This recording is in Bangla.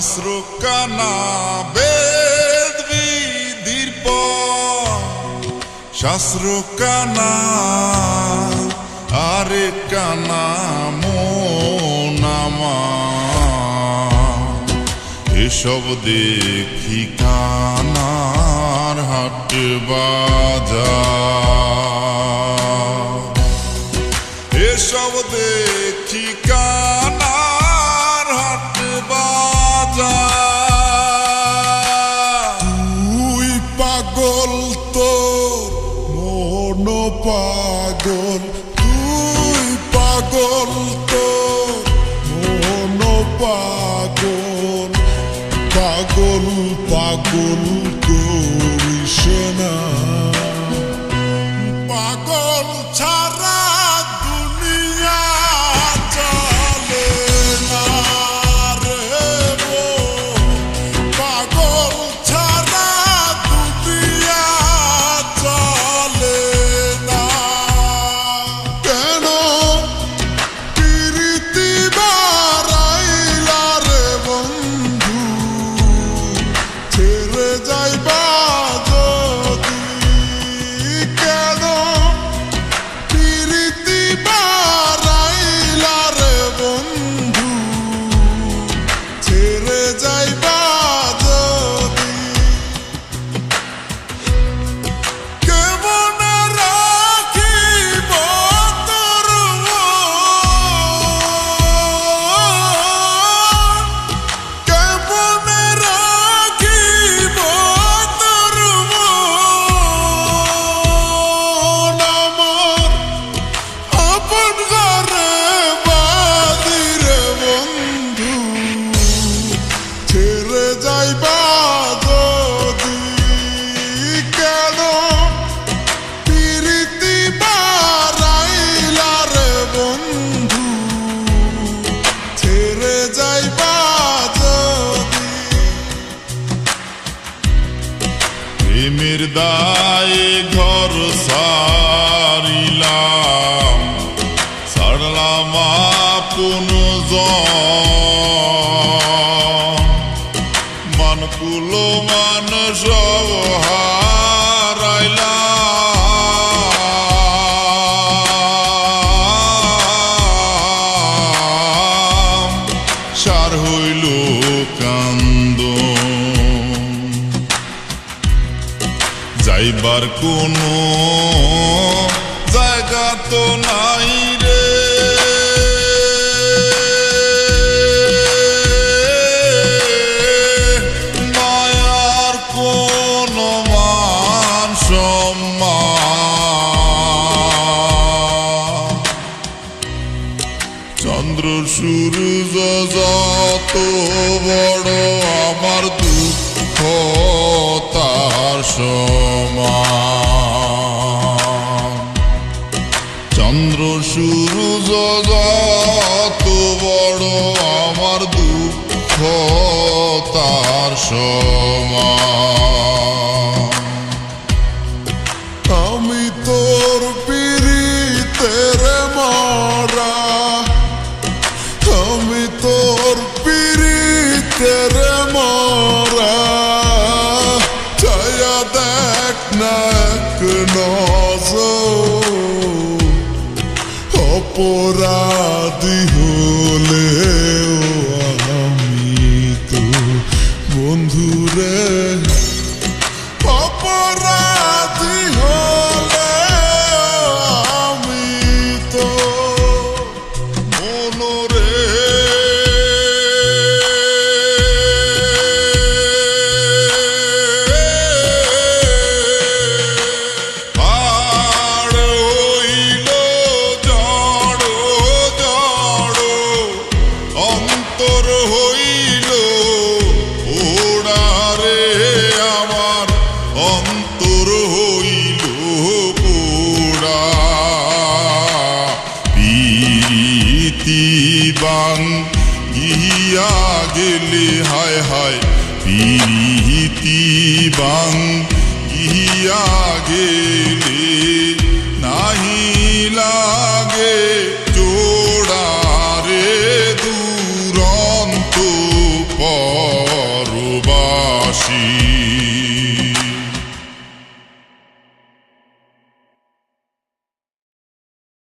শাস্ত্রকানা বেদ বিধির পর শাস্ত্রকানা আরে কানা মন আমার এসব দেখি কানার হাট বাজার এসব দেখি কানার হাট বাজার তুই পাগল তোর মন পাগল তুই পাগল তোর মন পাগল পাগল পাগল করিস না পাগল ছাড়া দুনিয়া চলে না রে পাগল ছাড়া দুনিয়া চলে না কেন প্রীতি বাড়াইলা রে বন্ধু ছেড়ে যাইবা যদি কেন প্রীতি বাড়াইলা রে বন্ধু ছেড়ে যাইবা যদি কেমনে রাখিব তোর কেমনে রাখিব তোর আমার আপন ঘরে বাঁধিরে বন্ধু ছেড়ে যাইবা যদি কেন প্রীতি বাড়াইলা রে বন্ধু ছেড়ে যাইবা যদি প্রেমের দায়ে ঘর সারিলাম ছাড়লাম আপন মানকুল মান সব হারাইলাম সার হইল কান্দন যাইবার কোনো জায়গা তো নাই রে মায়ার কোনো মান সম্মান চন্দ্র সূর্য যত বড় আমার দুঃখ তার সমান চন্দ্র সূর্য যত বড় আমার দুঃখ তার সমান আমি তোর পীড়িতের মরা আমি তোর পীড়িতের মরা ছায়া দেখ না এক নজর অপরাধী হলেও আমি তো বন্ধুরে অপরাধী হলে আমি তো মনরে আর হইল জড় জড় অন্তর হইল ওড়ারে আমার অন্তর হইল পোড়া প্রীতি বাং ইয়া গেলে হায় হায় প্রীতি বাং ইয়া গেলে